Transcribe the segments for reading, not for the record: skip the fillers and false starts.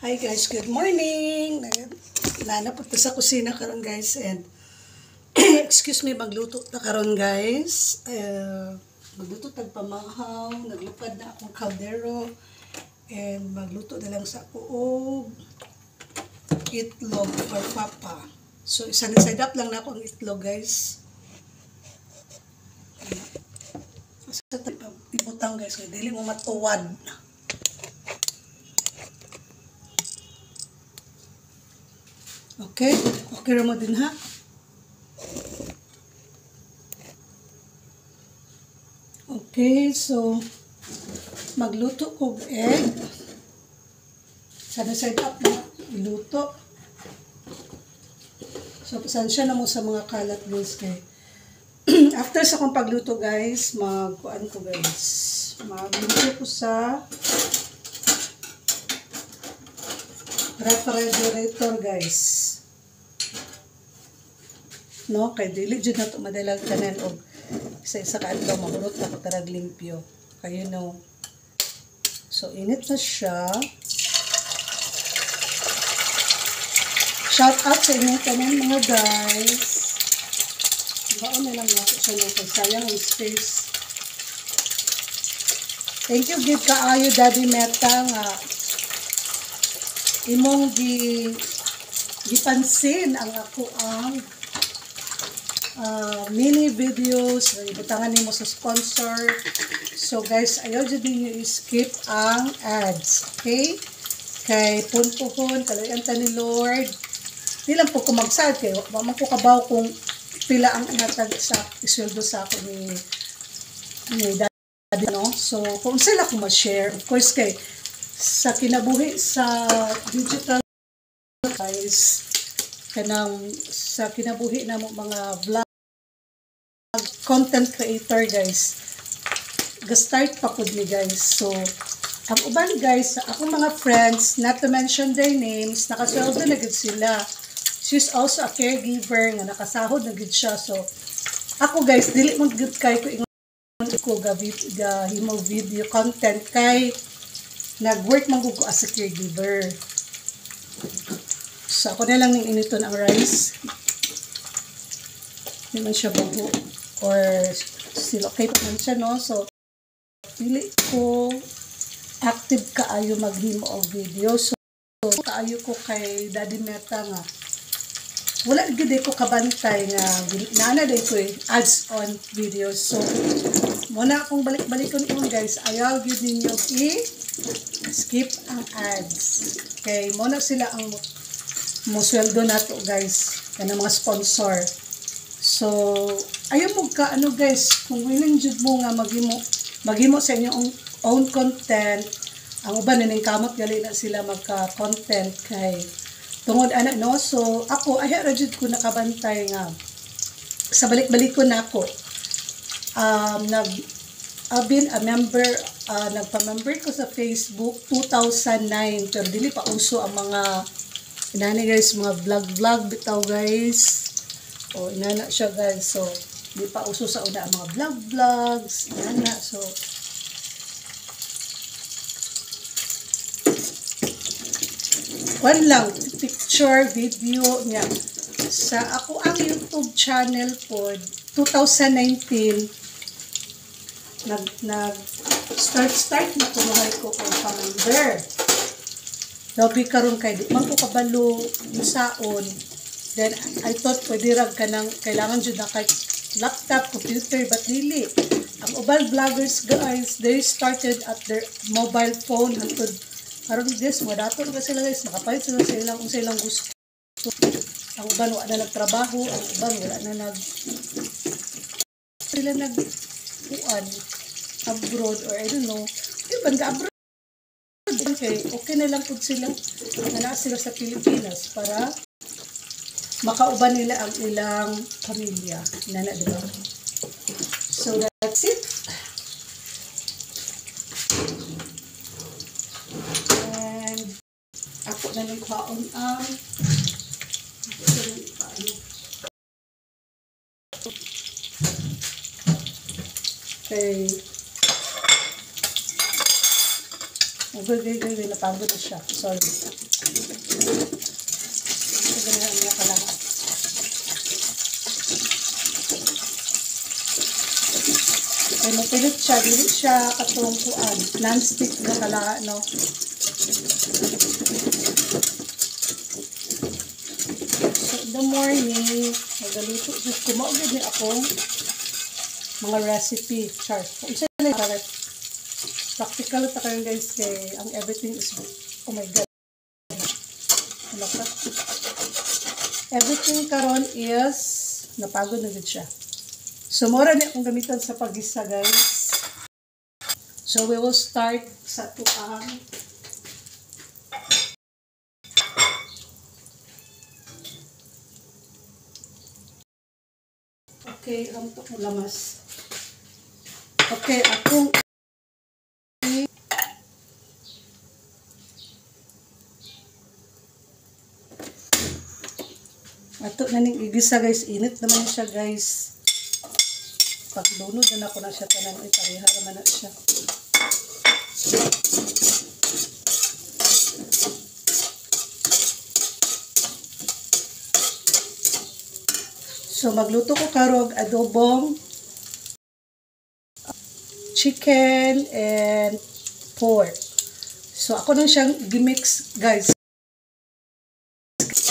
Hi guys, good morning. Nanapot ko sa kusina karon guys and excuse me, magluto ta karon guys. Magluto tag pamahaw, naglupad na akong kaldero and magluto na lang sa kuog itlog or papa. So isang side up lang na akong itlog guys. Sa ibutang guys, dili mo matuwad. Okay? Okay ra mo din ha? Okay, so magluto kog egg. Sana side up na iluto. So pasensya na mo sa mga kalat guys kay after sa kong pagluto guys, magkuan ko guys. Magluto ko sa refrigerator guys. No, kay dili jud na to madalag tanan og isa-isa ka adlaw mahurot na katarag limpyo. Kayo no. So init na siya. Shout out sa inyong tanan mga guys. Baon na lang natin siya no kay sayang ang space. Thank you gid kaayo Daddy Meta nga imong gipansin ang ako ang mini videos ibutangan nimo sa sponsor. So guys, ayaw jud ninyo i-skip ang ads, okay? Kay punpuhon kalayan ta ni Lord. Di lang po ko magsad kay wa man ko kabaw kung pila ang natag sa isweldo sa ako ni Daddy no. So kung sila ko ma-share, of course kay sa kinabuhi sa digital guys, kanang sa kinabuhi na mga vlog content creator guys, ga-start pa ko ni guys. So ang uban guys, akong mga friends, not to mention their names, nakasweldo na gid sila. She's also a caregiver nga nakasahod na gid siya. So ako guys, dili mo gid kay ko ingon ko ga himo video content kay nag-work man ko as a caregiver. So, ako na lang ng initon ang rice. Hindi man siya bago. Or, still okay pa man siya, no? So, pili ko active kaayo maghimo og video. So, kaayo ko kay Daddy Meta nga. Wala gid ko kabantay nga nana day ko ads on videos. So, muna akong balik-balikon ko guys. Ayaw gid ninyo skip ang ads. Okay, muna sila ang musweldo nato guys. Yan ang mga sponsor. So, ayaw mo ka ano guys, kung willing jud mo nga maghimo sa inyong own content, ang uban ning kamot gali na sila magka-content kay tungod ana no. So, ako ayaw ra jud ko nakabantay nga sa balik-balik ko nako. I've been a member, nagpa-member ko sa Facebook 2009, pero dili pa uso ang mga inani guys, mga vlog bitaw guys. O inana siya guys. So, di pa uso sa una ang mga vlogs, inana. So, one lang, picture, video niya. Sa ako ang YouTube channel po, 2019, start na kumuhay ko ang calendar. Dobi karon kay di man ko kabalo saon. Then I thought pwede rag ka nang kailangan jud na kay laptop, computer, but dili. Ang ubang vloggers guys, they started at their mobile phone hangtod karon this mo dato na sila guys, makapalit sila sa ilang unsa ilang gusto. Ang uban wala na nagtrabaho, ang uban wala na sila nagkuan abroad or I don't know. Iban ka abroad. Okay na lang po sila na sila sa Pilipinas para makauban nila ang ilang pamilya. Nana, diba? So that's it. And ako na lang paon ang okay. Gawin, napagod na siya. Sorry. So, ganyan niya ka lang. Ay, mapilit siya. Dili siya katungkuan. Non-stick na kala, no? So, in the morning, magaluto. Just kumaugad niya akong mga recipe. Char. Kung isa lang karat. Practical ito kayo guys kay ang everything is, oh my god. Everything karon is napagod na din siya. So, mura na akong gamitan sa pag-isa, guys. So, we will start sa tuang. Okay, ang ito lamas. Okay, akong ato na ning igisa, guys. Init naman siya, guys. Paglunod na ako na siya tanan. Ay, pareha naman na siya. So, magluto ko karog adobong chicken and pork. So, ako nang siyang gimix, guys.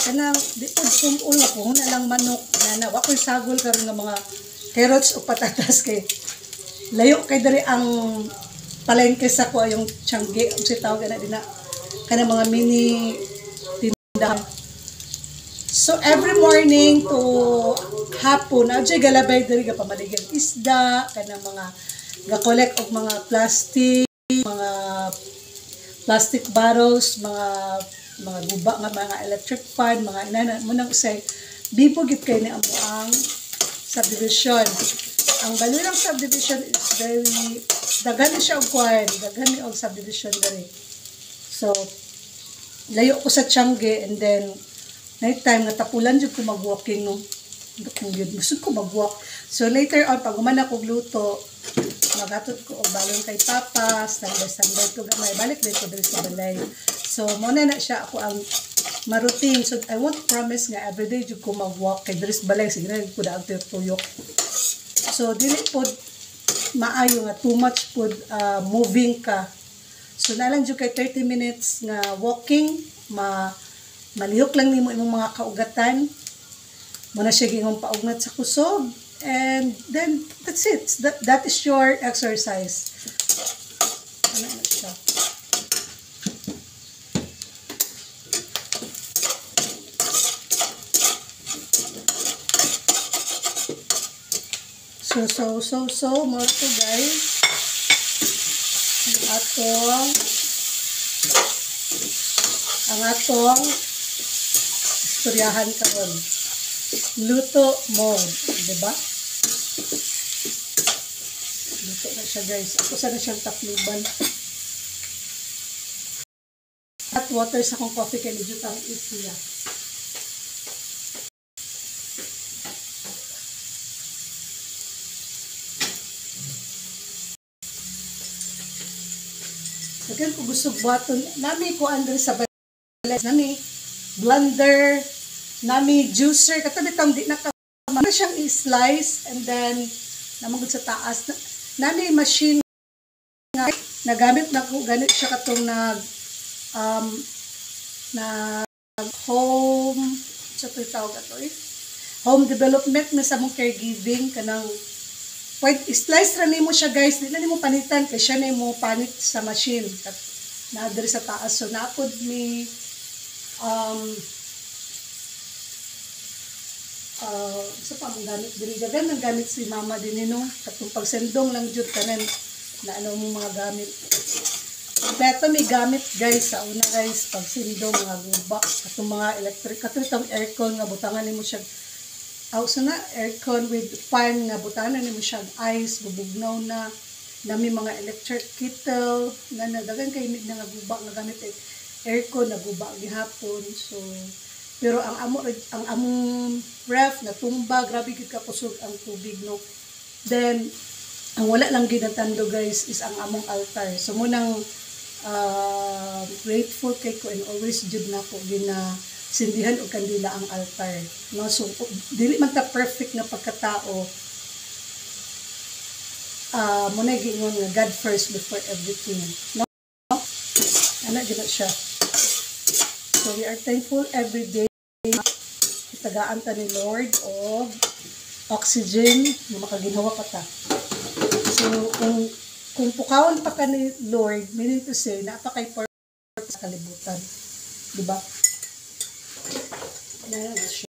Kanang, di po sumul ako, na lang manok, na ako'y sagol karon ng mga carrots o patatas kay layo kay diri ang palengke sa ko yung tiangge ang tawag na dina kana mga mini tindahan. So every morning to hapon adjay galabay diri ga pamaligyan isda kana mga ga-collect og mga plastic bottles, mga guba nga mga electric fan, mga inana mo nang usay bibo gid kay ni amo ang subdivision. Ang bali ng subdivision is very daghan siya og kwan, daghan ni og subdivision diri. So layo ko sa Tiangge and then night time natapulan jud ko mag-walking no. Kung yun, gusto ko mag-walk. So later on pag human ako luto, magatot ko og balon kay Papa, standby ko gamay balik dito diri sa balay. So mo na siya ako ang maroutine. So I won't promise nga everyday jud ko mag-walk kay diri sa balay sige na ko daag tuyok. So dili pod maayo nga too much pod moving ka. So nalang jud kay 30 minutes nga walking, malihok lang nimo imong mga kaugatan. Mo na siya gingong paugnat sa kusog. And then that's it. That is your exercise. Ano na siya? So, more to guys. Ang atong istoryahan karon. Luto mode, di ba? Luto na siya guys. Ako sana siyang takluban. Hot water sa kong coffee kay medyo tang isiya. Again, kung gusto buhaton, nami ko andre sa balas, nami blender, nami juicer, katabi tang di na siyang i-slice and then namagod sa taas. Nami machine nga nagamit na ko ganit siya katong home sa tawag ato home development na sa mong caregiving kanang pwede slice ra nimo siya guys, dili nimo panitan kay siya nimo panit sa machine na diri sa taas. So naapod mi sa panggamit diri dagan nang gamit si mama din no katong pagsendong lang jud tanan na ano mo mga gamit. Beto may gamit guys sa una guys pagsindong mga guba katong mga electric katong aircon nga butangan nimo siya so na aircon with fan nga butanan nimo siya ice bubugnaw na nami mga electric kettle nga nadagan kay mig nga guba nga gamit aircon na guba gihapon. So pero ang among ref na tumba grabe gid ka kusog ang tubig no. Then ang wala lang ginatando guys is ang among altar. So munang grateful kay ko and always jud na ko ginasindihan og kandila ang altar, no? So dili man ta perfect nga pagkatao, muna giingon nga God first before everything, no? Ana gina siya. So we are thankful every day. Itagaan ta ni Lord og oxygen nga makaginhawa pa ta. So kung pukawon pa ka ni Lord, meaning to say na pa kay purpose sa kalibutan, di ba? Ayan siya.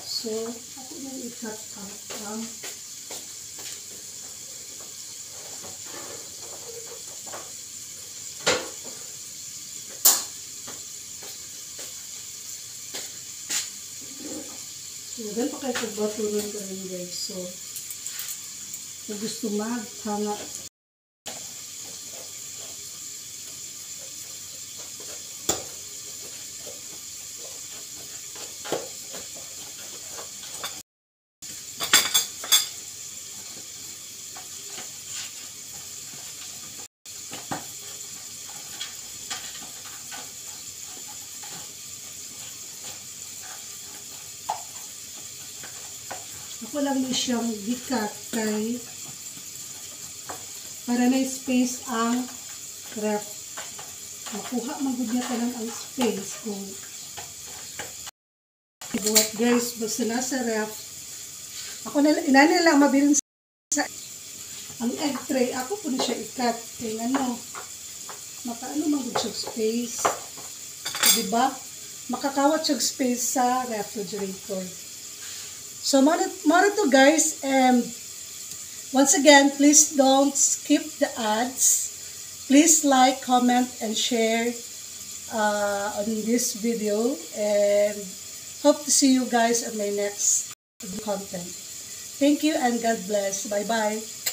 So ako nang i-cut out ang gan pa kayo pagbaturon ko rin, guys. So, kung gusto maghanga, ako lang ni siyang gikat kay para na space ang ref. Makuha magud niya tanan ang space kung ibuhat, guys, basta nasa ref. Ako na inani lang mabilin sa ang egg tray. Ako po na siya ikat kay ano makaano magud siya space, diba? Makakawat siya space sa refrigerator. So, more to guys, and once again, please don't skip the ads. Please like, comment, and share on this video, and hope to see you guys on my next content. Thank you and God bless. Bye-bye.